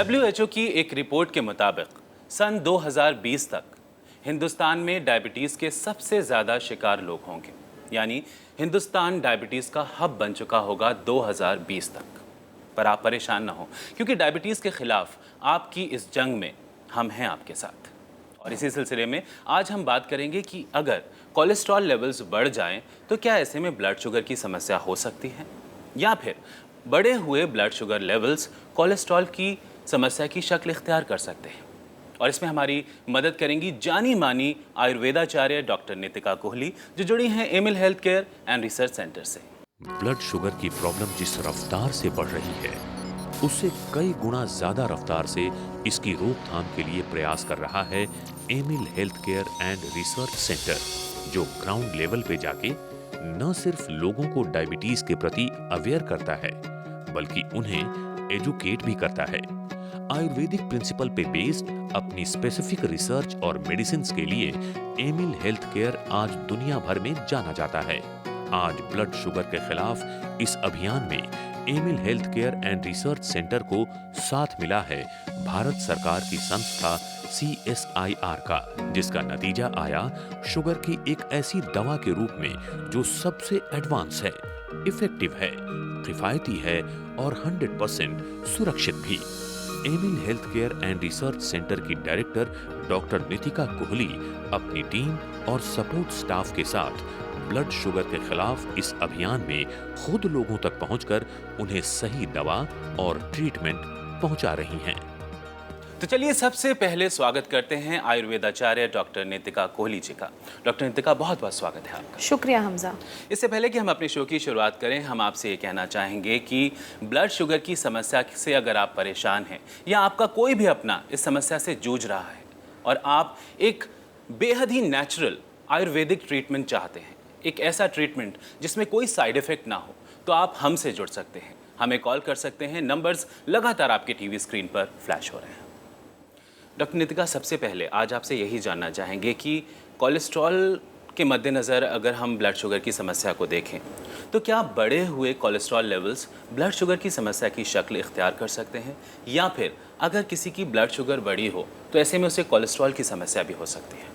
WHO की एक report के मुताबिक सन 2020 तक हिंदुस्तान में डायबिटीज़ के सबसे ज़्यादा शिकार लोग होंगे, यानी हिंदुस्तान डायबिटीज़ का हब बन चुका होगा 2020 तक। पर आप परेशान ना हो, क्योंकि डायबिटीज़ के खिलाफ आपकी इस जंग में हम हैं आपके साथ। और इसी सिलसिले में आज हम बात करेंगे कि अगर कोलेस्ट्रॉल लेवल्स बढ़ जाएं तो क्या ऐसे में ब्लड शुगर की समस्या हो सकती है, या फिर बढ़े हुए ब्लड शुगर लेवल्स कोलेस्ट्रॉल की समस्या की शक्ल इख्तियार कर सकते हैं। और इसमें हमारी मदद करेंगी जानी मानी आयुर्वेदाचार्य डॉक्टर नितिका कोहली, जो जुड़ी हैं Amil health care and research centre से। ब्लड शुगर की प्रॉब्लम जिस रफ्तार से बढ़ रही है, उससे कई गुना ज्यादा रफ्तार से इसकी रोकथाम के लिए प्रयास कर रहा है Amil health care and research centre, जो ग्राउंड लेवल पे जाके न सिर्फ लोगों को डायबिटीज के प्रति अवेयर करता है, बल्कि उन्हें एजुकेट भी करता है। आयुर्वेदिक प्रिंसिपल पे बेस्ड अपनी स्पेसिफिक रिसर्च और मेडिसिन के लिए एमिल हेल्थ केयर आज दुनिया भर में जाना जाता है। आज ब्लड शुगर के खिलाफ इस अभियान में Amil health care and research centre को साथ मिला है भारत सरकार की संस्था CSIR का, जिसका नतीजा आया शुगर की एक ऐसी दवा के रूप में जो सबसे एडवांस है, इफेक्टिव है, किफायती है और 100% सुरक्षित भी। Amil health care and research centre की डायरेक्टर डॉक्टर नितिका कोहली अपनी टीम और सपोर्ट स्टाफ के साथ ब्लड शुगर के खिलाफ इस अभियान में खुद लोगों तक पहुंचकर उन्हें सही दवा और ट्रीटमेंट पहुंचा रही हैं। तो चलिए सबसे पहले स्वागत करते हैं आयुर्वेदाचार्य डॉक्टर नितिका कोहली जी का। डॉक्टर नितिका, बहुत बहुत स्वागत है आपका। शुक्रिया हमजा। इससे पहले कि हम अपने शो की शुरुआत करें, हम आपसे ये कहना चाहेंगे कि ब्लड शुगर की समस्या से अगर आप परेशान हैं या आपका कोई भी अपना इस समस्या से जूझ रहा है और आप एक बेहद ही नेचुरल आयुर्वेदिक ट्रीटमेंट चाहते हैं, एक ऐसा ट्रीटमेंट जिसमें कोई साइड इफेक्ट ना हो, तो आप हमसे जुड़ सकते हैं, हमें कॉल कर सकते हैं। नंबर्स लगातार आपके टीवी स्क्रीन पर फ्लैश हो रहे हैं। डॉक्टर नितिका, सबसे पहले आज आपसे यही जानना चाहेंगे कि कोलेस्ट्रॉल के मद्देनज़र अगर हम ब्लड शुगर की समस्या को देखें तो क्या बढ़े हुए कोलेस्ट्रॉल लेवल्स ब्लड शुगर की समस्या की शक्ल इख्तियार कर सकते हैं, या फिर अगर किसी की ब्लड शुगर बढ़ी हो तो ऐसे में उसे कोलेस्ट्रॉल की समस्या भी हो सकती है?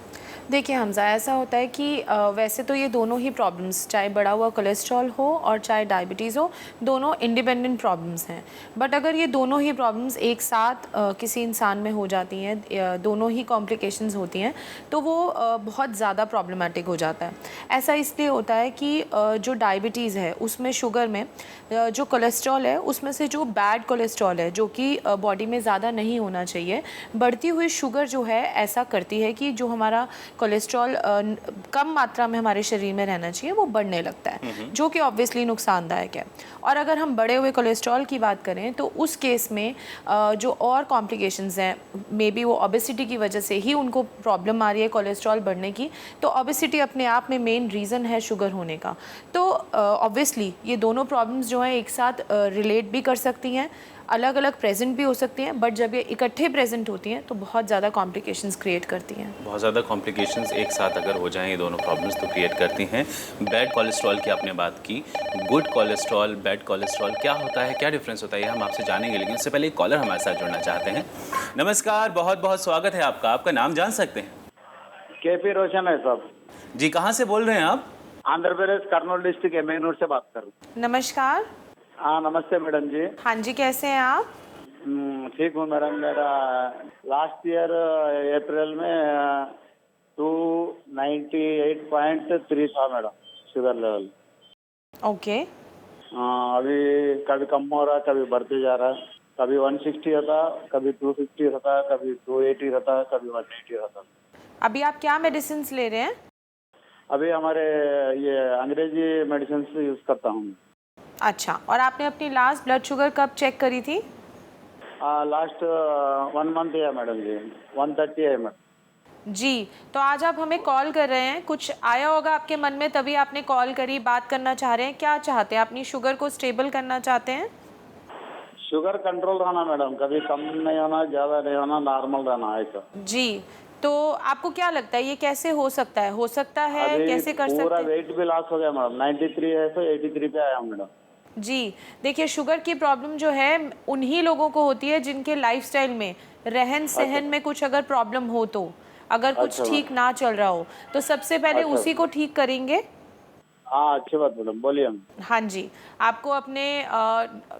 देखिए हमजा, ऐसा होता है कि वैसे तो ये दोनों ही प्रॉब्लम्स, चाहे बढ़ा हुआ कोलेस्ट्रॉल हो और चाहे डायबिटीज़ हो, दोनों इंडिपेंडेंट प्रॉब्लम्स हैं। बट अगर ये दोनों ही प्रॉब्लम्स एक साथ किसी इंसान में हो जाती हैं, दोनों ही कॉम्प्लिकेशंस होती हैं, तो वो बहुत ज़्यादा प्रॉब्लमेटिक हो जाता है। ऐसा इसलिए होता है कि जो डायबिटीज़ है उसमें शुगर में जो कोलेस्ट्रॉल है उसमें से जो बैड कोलेस्ट्रॉल है, जो कि बॉडी में ज़्यादा नहीं होना चाहिए, बढ़ती हुई शुगर जो है ऐसा करती है कि जो हमारा कोलेस्ट्रॉल कम मात्रा में हमारे शरीर में रहना चाहिए वो बढ़ने लगता है, जो कि ऑब्वियसली नुकसानदायक है। और अगर हम बढ़े हुए कोलेस्ट्रॉल की बात करें तो उस केस में जो और कॉम्प्लिकेशंस हैं, मे बी वो ओबेसिटी की वजह से ही उनको प्रॉब्लम आ रही है कोलेस्ट्रॉल बढ़ने की, तो ओबेसिटी अपने आप में मेन रीज़न है शुगर होने का। तो ऑब्वियसली ये दोनों प्रॉब्लम्स जो हैं एक साथ रिलेट भी कर सकती हैं, अलग अलग प्रेजेंट भी हो सकती हैं, बट जब ये इकट्ठे प्रेजेंट होती हैं तो बहुत ज़्यादा कॉम्प्लिकेशंस क्रिएट करती हैं। बहुत ज़्यादा कॉम्प्लिकेशंस एक साथ अगर हो जाएं ये दोनों प्रॉब्लम्स तो क्रिएट करती हैं। बैड कोलेस्ट्रॉल की आपने बात की, गुड कोलेस्ट्रॉल, बैड कोलेस्ट्रॉल क्या होता है, क्या डिफरेंस होता है, ये हम आपसे जानेंगे, लेकिन उससे पहले एक कॉलर हमारे साथ जुड़ना चाहते हैं। नमस्कार, बहुत बहुत स्वागत है आपका। आपका नाम जान सकते हैं? केपी रोशन है साहब जी, कहाँ से बोल रहे हैं आप? आंध्र प्रदेश कर्नूल डिस्ट्रिक्ट एमएनूर से बात कर रहा हूँ। नमस्कार। हाँ नमस्ते मैडम जी। हाँ जी, कैसे हैं आप? ठीक हूँ मैडम। मेरा लास्ट ईयर अप्रैल में 298.3 था मैडम शुगर लेवल। ओके। अभी कभी कम हो रहा, कभी बढ़ते जा रहा है। कभी 160 होता, कभी 250 होता, कभी 280 होता, कभी 180 होता। अभी आप क्या मेडिसिन ले रहे हैं? अभी हमारे ये अंग्रेजी मेडिसिन यूज़ करता हूँ। अच्छा, और आपने अपनी लास्ट ब्लड शुगर कब चेक करी थी? लास्ट 1 मंथ है मैडम जी, 130 है मैडम जी। तो आज आप हमें कॉल कर रहे हैं, कुछ आया होगा आपके मन में तभी आपने कॉल करी, बात करना चाह रहे हैं, क्या चाहते हैं? अपनी शुगर को स्टेबल करना चाहते हैं? शुगर कंट्रोल रहना मैडम, कभी कम नहीं होना, ज़्यादा नहीं होना, नॉर्मल रहना है तो। जी। तो आपको क्या लगता है ये कैसे हो सकता है? कैसे कर सकते पूरा हैं? वेट भी लॉस हो गया मैडम, 93 है तो 83 पे आया हूँ मैडम। जी, देखिए शुगर की प्रॉब्लम जो है उन्हीं लोगों को होती है जिनके लाइफस्टाइल में, रहन-सहन में कुछ अगर प्रॉब्लम हो तो, अगर कुछ अच्छा ठीक ना चल रहा हो, तो सबसे पहले अच्छा उसी को ठीक करेंगे। हाँ, अच्छी बात मैडम, बोलिए हम। हाँ जी, आपको अपने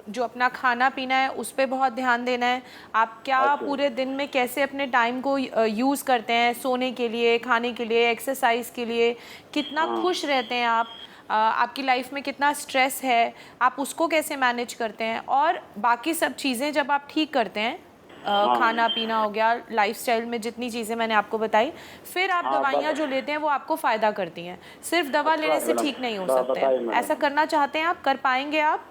जो अपना खाना-पीना है उस पे बहुत ध्यान देना है। आप क्या अच्छा पूरे दिन में कैसे अपने टाइम को यूज़ करते हैं सोने के लिए, खाने के लिए, एक्सरसाइज़ के लिए, कितना खुश रहते हैं आप, आपकी लाइफ में कितना स्ट्रेस है, आप उसको कैसे मैनेज करते हैं और बाकी सब चीज़ें जब आप ठीक करते हैं, खाना पीना हो गया, लाइफस्टाइल में जितनी चीज़ें मैंने आपको बताई, फिर आप हाँ, दवाइयाँ जो लेते हैं वो आपको फ़ायदा करती हैं। सिर्फ दवा अच्छा लेने से मैडम, ठीक नहीं हो सकते बताइए हैं। मैडम। ऐसा करना चाहते हैं आप, कर पाएंगे आप?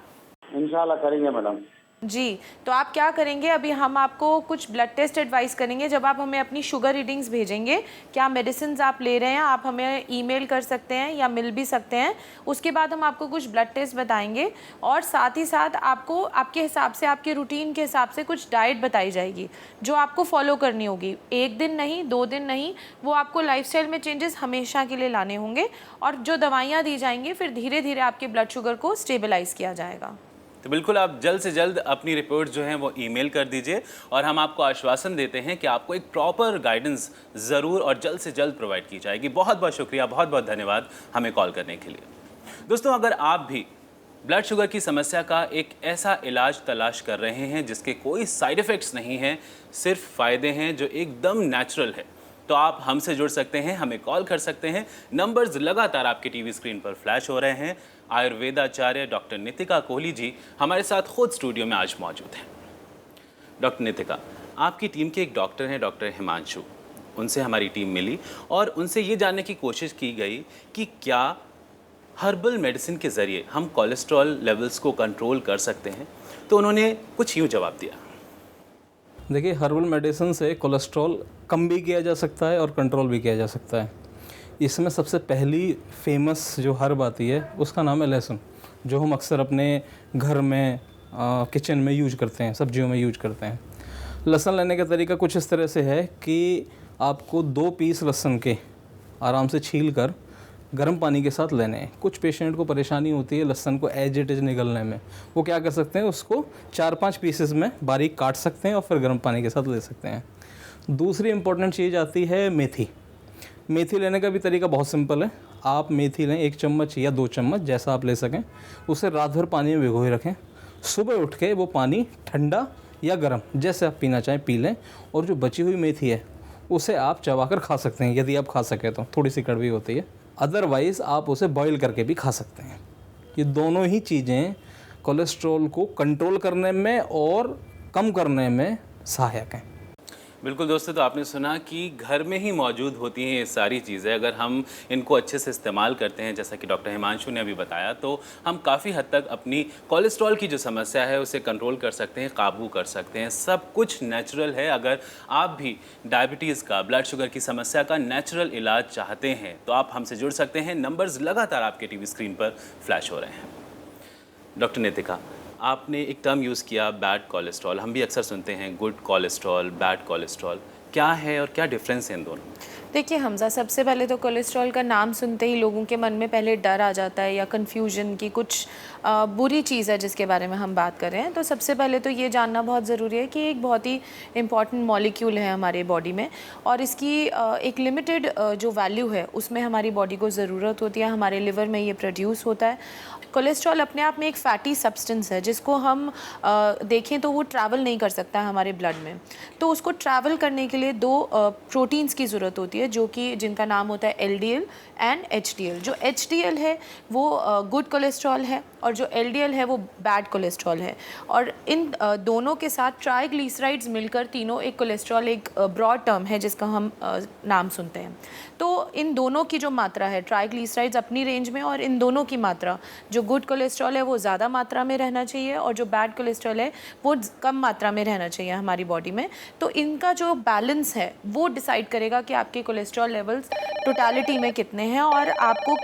इंशाल्लाह करेंगे मैडम। जी, तो आप क्या करेंगे, अभी हम आपको कुछ ब्लड टेस्ट एडवाइस करेंगे। जब आप हमें अपनी शुगर रीडिंग्स भेजेंगे, क्या मेडिसिन्स आप ले रहे हैं, आप हमें ईमेल कर सकते हैं या मिल भी सकते हैं। उसके बाद हम आपको कुछ ब्लड टेस्ट बताएंगे और साथ ही साथ आपको आपके हिसाब से, आपके रूटीन के हिसाब से कुछ डाइट बताई जाएगी, जो आपको फॉलो करनी होगी। 1 दिन नहीं, 2 दिन नहीं, वो आपको लाइफस्टाइल में चेंजेस हमेशा के लिए लाने होंगे और जो दवाइयाँ दी जाएंगी फिर धीरे-धीरे आपके ब्लड शुगर को स्टेबलाइज़ किया जाएगा। तो बिल्कुल आप जल्द से जल्द अपनी रिपोर्ट जो है वो ईमेल कर दीजिए और हम आपको आश्वासन देते हैं कि आपको एक प्रॉपर गाइडेंस ज़रूर और जल्द से जल्द प्रोवाइड की जाएगी। बहुत बहुत शुक्रिया, बहुत बहुत धन्यवाद हमें कॉल करने के लिए। दोस्तों, अगर आप भी ब्लड शुगर की समस्या का एक ऐसा इलाज तलाश कर रहे हैं जिसके कोई साइड इफ़ेक्ट्स नहीं हैं, सिर्फ फ़ायदे हैं जो एकदम नेचुरल है, तो आप हमसे जुड़ सकते हैं, हमें कॉल कर सकते हैं। नंबर्स लगातार आपके टीवी स्क्रीन पर फ्लैश हो रहे हैं। आयुर्वेदाचार्य डॉक्टर नितिका कोहली जी हमारे साथ खुद स्टूडियो में आज मौजूद हैं। डॉक्टर नितिका, आपकी टीम के एक डॉक्टर हैं, डॉक्टर हिमांशु। उनसे हमारी टीम मिली और उनसे ये जानने की कोशिश की गई कि क्या हर्बल मेडिसिन के ज़रिए हम कोलेस्ट्रॉल लेवल्स को कंट्रोल कर सकते हैं। तो उन्होंने कुछ यूँ जवाब दिया। देखिए, हर्बल मेडिसिन से कोलेस्ट्रॉल कम भी किया जा सकता है और कंट्रोल भी किया जा सकता है। इसमें सबसे पहली फेमस जो हर्ब आती है उसका नाम है लहसुन, जो हम अक्सर अपने घर में किचन में यूज करते हैं, सब्जियों में यूज करते हैं। लहसुन लेने का तरीका कुछ इस तरह से है कि आपको 2 पीस लहसुन के आराम से छील कर गर्म पानी के साथ लेने हैं। कुछ पेशेंट को परेशानी होती है लहसुन को एज इट इज निगलने में, वो क्या कर सकते हैं, उसको 4-5 पीसेस में बारीक काट सकते हैं और फिर गर्म पानी के साथ ले सकते हैं। दूसरी इंपॉर्टेंट चीज़ आती है मेथी। मेथी लेने का भी तरीका बहुत सिंपल है। आप मेथी लें 1 चम्मच या 2 चम्मच, जैसा आप ले सकें। उसे रात भर पानी में भिगोए रखें। सुबह उठ के वो पानी ठंडा या गर्म जैसे आप पीना चाहें पी लें, और जो बची हुई मेथी है उसे आप चबा कर खा सकते हैं, यदि आप खा सकें तो। थोड़ी सी कड़वी होती है, अदरवाइज़ आप उसे बॉईल करके भी खा सकते हैं। ये दोनों ही चीज़ें कोलेस्ट्रॉल को कंट्रोल करने में और कम करने में सहायक हैं। बिल्कुल दोस्तों, तो आपने सुना कि घर में ही मौजूद होती हैं ये सारी चीज़ें। अगर हम इनको अच्छे से इस्तेमाल करते हैं, जैसा कि डॉक्टर हिमांशु ने अभी बताया, तो हम काफ़ी हद तक अपनी कोलेस्ट्रॉल की जो समस्या है उसे कंट्रोल कर सकते हैं, काबू कर सकते हैं। सब कुछ नेचुरल है। अगर आप भी डायबिटीज़ का, ब्लड शुगर की समस्या का नेचुरल इलाज चाहते हैं तो आप हमसे जुड़ सकते हैं। नंबर्स लगातार आपके टीवी स्क्रीन पर फ्लैश हो रहे हैं। डॉक्टर नितिका, आपने एक टर्म यूज़ किया बैड कोलेस्ट्रॉल। हम भी अक्सर सुनते हैं गुड कोलेस्ट्रॉल, बैड कोलेस्ट्रॉल। क्या है और क्या डिफरेंस है इन दोनों में? देखिए हमज़ा, सबसे पहले तो कोलेस्ट्रॉल का नाम सुनते ही लोगों के मन में पहले डर आ जाता है या कन्फ्यूजन की कुछ बुरी चीज़ है जिसके बारे में हम बात कर रहे हैं। तो सबसे पहले तो ये जानना बहुत ज़रूरी है कि एक बहुत ही इम्पॉर्टेंट मॉलिक्यूल है हमारे बॉडी में, और इसकी एक लिमिटेड जो वैल्यू है उसमें हमारी बॉडी को ज़रूरत होती है। हमारे लिवर में ये प्रोड्यूस होता है। कोलेस्ट्रॉल अपने आप में एक फैटी सब्सटेंस है जिसको हम देखें तो वो ट्रैवल नहीं कर सकता है हमारे ब्लड में। तो उसको ट्रैवल करने के लिए 2 प्रोटीन्स की ज़रूरत होती है, जो कि जिनका नाम होता है LDL एंड HDL। जो HDL है वो गुड कोलेस्ट्रॉल है और जो LDL है वो बैड कोलेस्ट्रॉल है। और इन दोनों के साथ ट्राइग्लिसराइड्स मिलकर तीनों एक कोलेस्ट्रॉल, एक ब्रॉड टर्म है जिसका हम नाम सुनते हैं। तो इन दोनों की जो मात्रा है, ट्राइग्लिसराइड्स अपनी रेंज में, और इन दोनों की मात्रा, जो गुड कोलेस्ट्रॉल है वो ज़्यादा मात्रा में रहना चाहिए और जो बैड कोलेस्ट्रॉल है वो कम मात्रा में रहना चाहिए हमारी बॉडी में। तो इनका जो बैलेंस है वो डिसाइड करेगा कि आपके कोलेस्ट्रॉल लेवल्स टोटलिटी में कितने हैं और आपको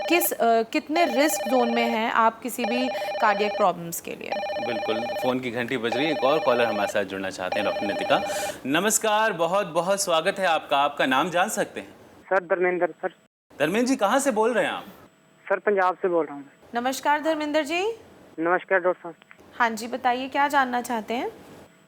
कितने रिस्क जोन में हैं आप किसी भी कार्डियक प्रॉब्लम्स के लिए। बिल्कुल, फ़ोन की घंटी बज रही है। एक और कॉलर हमारे साथ जुड़ना चाहते हैं। डॉक्टर नितिका, नमस्कार, बहुत बहुत स्वागत है आपका। आपका नाम जान सकते हैं? Sir Dharmendra sir. धर्मेंद्र जी, कहाँ से बोल रहे हैं आप? सर पंजाब से बोल रहा हूँ। नमस्कार धर्मेंद्र जी। नमस्कार डॉक्टर साहब। हाँ जी, बताइए क्या जानना चाहते हैं?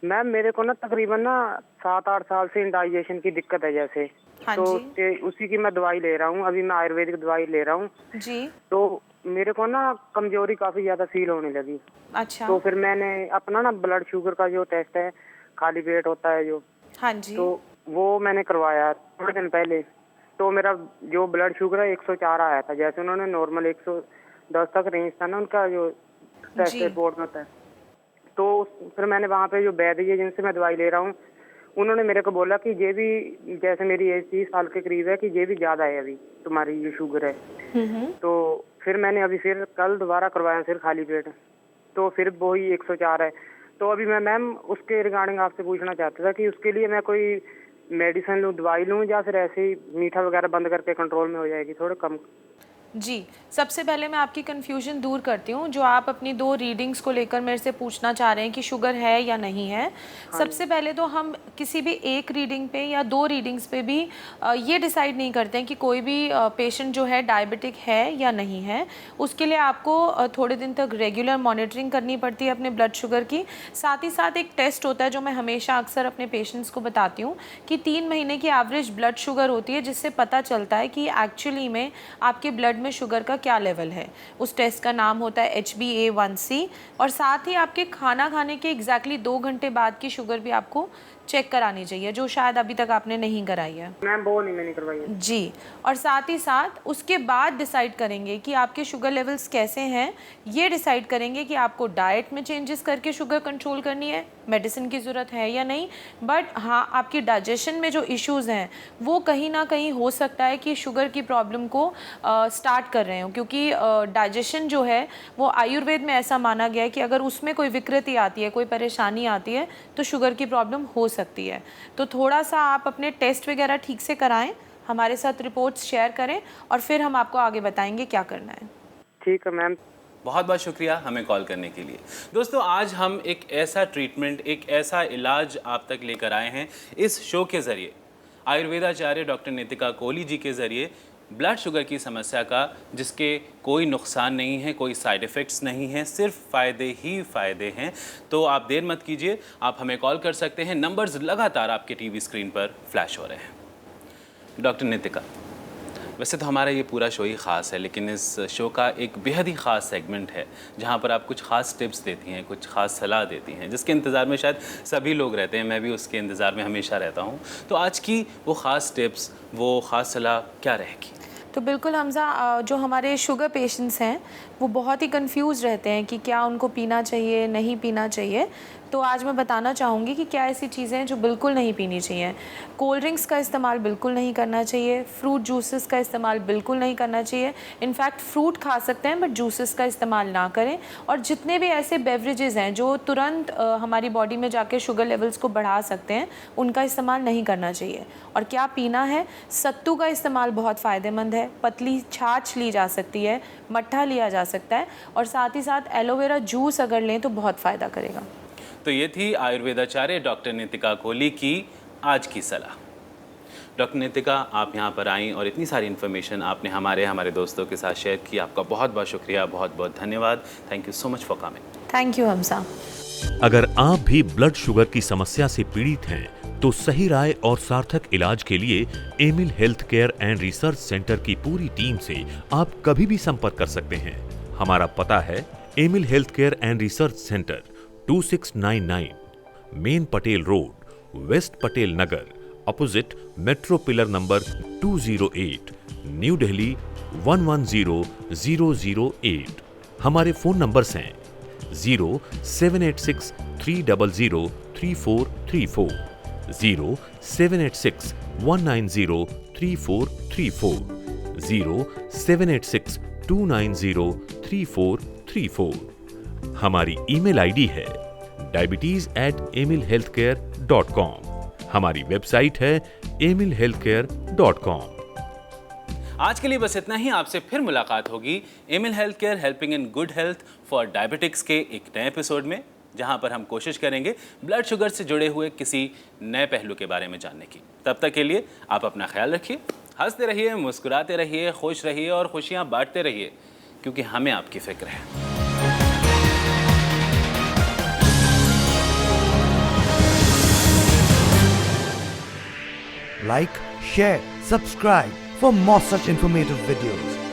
मैम मेरे को ना तकरीबन ना 7-8 साल से इंडाइजेशन की दिक्कत है जैसे। हाँ तो जी। उसी की मैं दवाई ले रहा हूँ, अभी मैं आयुर्वेदिक दवाई ले रहा हूँ। जी। तो मेरे को ना कमजोरी काफी ज्यादा फील होने लगी। अच्छा। तो फिर मैंने अपना ना ब्लड शुगर का जो टेस्ट है, खाली पेट होता है जो, हाँ जी। तो वो मैंने करवाया थोड़े दिन पहले। तो मेरा जो ब्लड शुगर है 104 आया था। जैसे उन्होंने नॉर्मल 110 तक रेंज था ना उनका जो टेस्ट जी। रिपोर्ट में होता है। तो फिर मैंने वहाँ पे जो वैद्य जी जिनसे मैं दवाई ले रहा हूँ, उन्होंने मेरे को बोला कि ये भी, जैसे मेरी एज 30 साल के करीब है, कि ये भी ज्यादा है अभी तुम्हारी जो शुगर है। तो फिर मैंने अभी फिर कल दोबारा करवाया फिर खाली पेट, तो फिर वही 104 है। तो अभी मैं मैम उसके रिगार्डिंग आपसे पूछना चाहता था कि उसके लिए मैं कोई मेडिसिन लूँ, दवाई लूँ, या फिर ऐसे ही मीठा वगैरह बंद करके कंट्रोल में हो जाएगी, थोड़ा कम? जी, सबसे पहले मैं आपकी कन्फ्यूजन दूर करती हूँ। जो आप अपनी 2 रीडिंग्स को लेकर मेरे से पूछना चाह रहे हैं कि शुगर है या नहीं है। सबसे पहले तो हम किसी भी एक रीडिंग पे या 2 रीडिंग्स पे भी ये डिसाइड नहीं करते हैं कि कोई भी पेशेंट जो है डायबिटिक है या नहीं है। उसके लिए आपको थोड़े दिन तक रेगुलर मॉनिटरिंग करनी पड़ती है अपने ब्लड शुगर की। साथ ही साथ एक टेस्ट होता है जो मैं हमेशा अक्सर अपने पेशेंट्स को बताती हूँ कि 3 महीने की एवरेज ब्लड शुगर होती है, जिससे पता चलता है कि एक्चुअली में आपके ब्लड में शुगर का क्या लेवल है। उस टेस्ट का नाम होता है HbA1c। और साथ ही आपके खाना खाने के एग्जैक्टली 2 घंटे बाद की शुगर भी आपको चेक करानी चाहिए, जो शायद अभी तक आपने नहीं कराई है। मैम वो नहीं मैंने करवाई है। जी, और साथ ही साथ उसके बाद डिसाइड करेंगे कि आपके शुगर लेवल्स कैसे हैं। ये डिसाइड करेंगे कि आपको डाइट में चेंजेस करके शुगर कंट्रोल करनी है, मेडिसिन की ज़रूरत है या नहीं। बट हाँ, आपकी डाइजेशन में जो इश्यूज़ हैं वो कहीं ना कहीं हो सकता है कि शुगर की प्रॉब्लम को स्टार्ट कर रहे हो, क्योंकि डाइजेशन जो है वो आयुर्वेद में ऐसा माना गया है कि अगर उसमें कोई विकृति आती है, कोई परेशानी आती है, तो शुगर की प्रॉब्लम हो सकती है। तो थोड़ा सा आप अपने टेस्ट वगैरह ठीक से कराएं, हमारे साथ रिपोर्ट्स शेयर करें और फिर हम आपको आगे बताएंगे क्या करना है। ठीक है मैम। बहुत बहुत शुक्रिया हमें कॉल करने के लिए। दोस्तों, आज हम एक ऐसा ट्रीटमेंट, एक ऐसा इलाज आप तक लेकर आए हैं इस शो के ज़रिए, आयुर्वेदाचार्य डॉक्टर नितिका कोहली जी के ज़रिए, ब्लड शुगर की समस्या का, जिसके कोई नुकसान नहीं है, कोई साइड इफ़ेक्ट्स नहीं हैं, सिर्फ फ़ायदे ही फ़ायदे हैं। तो आप देर मत कीजिए, आप हमें कॉल कर सकते हैं। नंबर्स लगातार आपके टीवी स्क्रीन पर फ्लैश हो रहे हैं। डॉक्टर नितिका, वैसे तो हमारा ये पूरा शो ही ख़ास है, लेकिन इस शो का एक बेहद ही ख़ास सेगमेंट है जहाँ पर आप कुछ ख़ास टिप्स देती हैं, कुछ ख़ास सलाह देती हैं, जिसके इंतज़ार में शायद सभी लोग रहते हैं। मैं भी उसके इंतज़ार में हमेशा रहता हूँ। तो आज की वो ख़ास टिप्स, वो ख़ास सलाह क्या रहेगी? तो बिल्कुल हमज़ा, जो हमारे शुगर पेशेंट्स हैं वो बहुत ही कंफ्यूज रहते हैं कि क्या उनको पीना चाहिए, नहीं पीना चाहिए। तो आज मैं बताना चाहूँगी कि क्या ऐसी चीज़ें हैं जो बिल्कुल नहीं पीनी चाहिए। कोल्ड ड्रिंक्स का इस्तेमाल बिल्कुल नहीं करना चाहिए, फ्रूट जूसेस का इस्तेमाल बिल्कुल नहीं करना चाहिए। इनफैक्ट फ्रूट खा सकते हैं बट जूसेस का इस्तेमाल ना करें। और जितने भी ऐसे बेवरेजेस हैं जो तुरंत हमारी बॉडी में जाके शुगर लेवल्स को बढ़ा सकते हैं, उनका इस्तेमाल नहीं करना चाहिए। और क्या पीना है? सत्तू का इस्तेमाल बहुत फ़ायदेमंद है, पतली छाछ ली जा सकती है, मट्ठा लिया जा सकता है, और साथ ही साथ एलोवेरा जूस अगर लें तो बहुत फ़ायदा करेगा। तो ये थी आयुर्वेदाचार्य डॉक्टर नितिका कोहली की आज की सलाह। डॉक्टर नितिका, आप यहाँ पर आईं और इतनी सारी इन्फॉर्मेशन आपने हमारे दोस्तों के साथ शेयर की। आपका बहुत बहुत शुक्रिया, बहुत बहुत धन्यवाद। Thank you so much for coming. Thank you Hamsa. अगर आप भी ब्लड शुगर की समस्या से पीड़ित हैं, तो सही राय और सार्थक इलाज के लिए Amil health care and research centre की पूरी टीम से आप कभी भी संपर्क कर सकते हैं। हमारा पता है Amil health care and research centre, 2699 main Patel road, west Patel Nagar, opposite metro pillar number 208, new Delhi 110008। हमारे फोन नंबर्स हैं 0786 300 3434, 0786 190 3434, 0786 290 3434। हमारी ईमेल आईडी है diabetes@emilhealthcare.com। हमारी वेबसाइट है emilhealthcare.com। आज के लिए बस इतना ही। आपसे फिर मुलाकात होगी Amil health care, helping in good health for diabetics के एक नए एपिसोड में, जहां पर हम कोशिश करेंगे ब्लड शुगर से जुड़े हुए किसी नए पहलू के बारे में जानने की। तब तक के लिए आप अपना ख्याल रखिए, हंसते रहिए, मुस्कुराते रहिए, खुश रहिए और खुशियां बांटते रहिए, क्योंकि हमें आपकी फिक्र है। like, share, subscribe for more such informative videos.